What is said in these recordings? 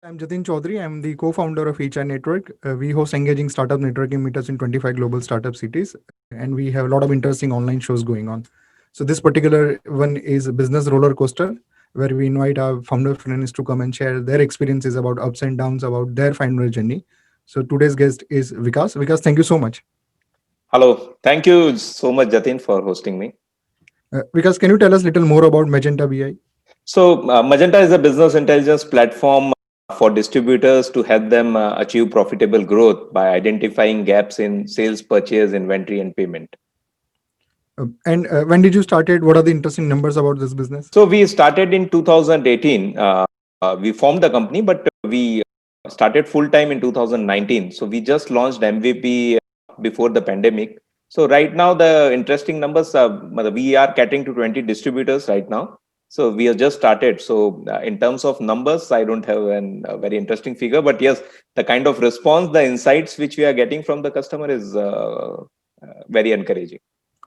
I'm Jatin Chaudhary. I'm the co-founder of HR Network. We host engaging startup networking meetups in 25 global startup cities, and we have a lot of interesting online shows going on. So this particular one is a business roller coaster, where we invite our founder friends to come and share their experiences about ups and downs about their founder journey. So today's guest is Vikas. Vikas, thank you so much. Hello. Thank you so much, Jatin, for hosting me. Vikas, can you tell us a little more about Magenta BI? Magenta is a business intelligence platform for distributors to help them achieve profitable growth by identifying gaps in sales, purchase, inventory, and payment. And when did you start it? What are the interesting numbers about this business? So, we started in 2018. We formed the company, but we started full time in 2019. So, we just launched MVP before the pandemic. So, right now, the interesting numbers we are catering to 20 distributors right now. So we have just started. So in terms of numbers, I don't have a very interesting figure, but yes, the kind of response, the insights which we are getting from the customer is very encouraging.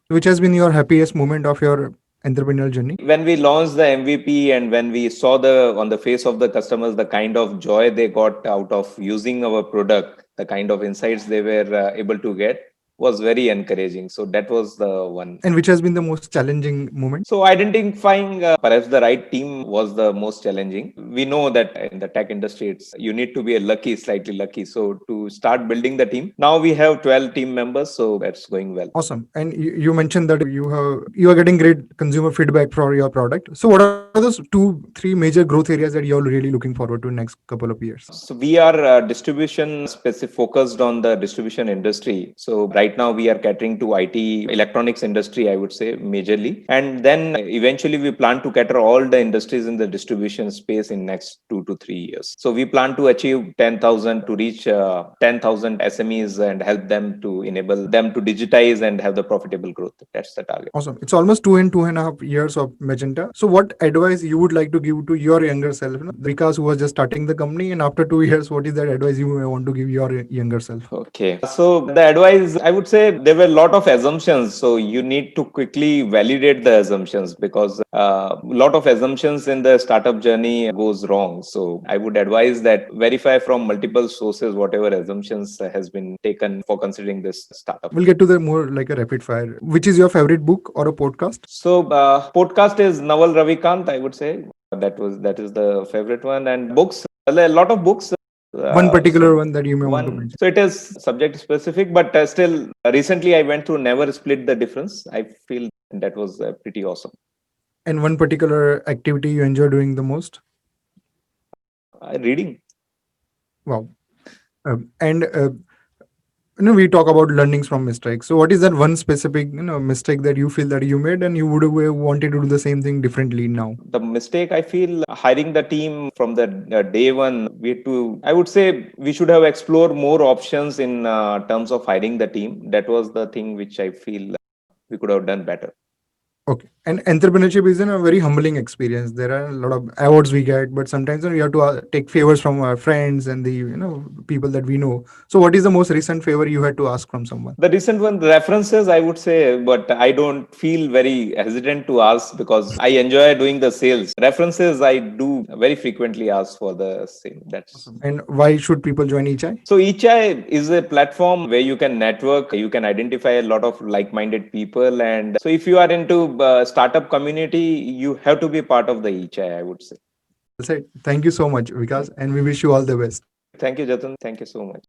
Which has been your happiest moment of your entrepreneurial journey? When we launched the MVP and when we saw the on the face of the customers, the kind of joy they got out of using our product, the kind of insights they were able to get was very encouraging. So that was the one. And which has been the most challenging moment? So identifying perhaps the right team was the most challenging. We know that in the tech industry, you need to be slightly lucky. So to start building the team, now we have 12 team members, so that's going well. Awesome. And you mentioned that you are getting great consumer feedback for your product. So what are those two, three major growth areas that you're really looking forward to next couple of years? So we are distribution specific focused on the distribution industry. So right now we are catering to IT electronics industry, I would say majorly. And then eventually we plan to cater all the industries in the distribution space in next 2 to 3 years. So we plan to achieve 10,000 to reach 10,000 SMEs and help them to enable them to digitize and have the profitable growth. That's the target. Awesome. It's almost 2.5 years of Magenta. So what advice you would like to give to your younger self, Vikas, who was just starting the company, and after 2 years, what is that advice you may want to give your younger self? Okay. So the advice, I would say there were a lot of assumptions. So you need to quickly validate the assumptions because a lot of assumptions in the startup journey goes wrong. So I would advise that verify from multiple sources whatever assumptions has been taken for considering this startup. We'll get to the more like a rapid fire. Which is your favorite book or a podcast? So podcast is Naval Ravikant, I would say. That is the favorite one. And books, a lot of books. One particular one that you may want to mention. So it is subject specific, but still recently I went through Never Split the Difference. I feel that was pretty awesome. And one particular activity you enjoy doing the most? Reading. Wow. And we talk about learnings from mistakes. So what is that one specific mistake that you feel that you made and you would have wanted to do the same thing differently now? The mistake I feel hiring the team from the day one, I would say we should have explored more options in terms of hiring the team. That was the thing which I feel we could have done better. Okay. And entrepreneurship is a very humbling experience. There are a lot of awards we get, but sometimes we have to take favors from our friends and the people that we know. So what is the most recent favor you had to ask from someone? The recent one, references, I would say, but I don't feel very hesitant to ask because I enjoy doing the sales. References, I do very frequently ask for the same. That's awesome. And why should people join ECHI? So ECHI is a platform where you can network, you can identify a lot of like-minded people, and so if you are into startup community, you have to be part of the ECHI, I would say. That's it. Thank you so much, Vikas, and we wish you all the best. Thank you, Jatan. Thank you so much.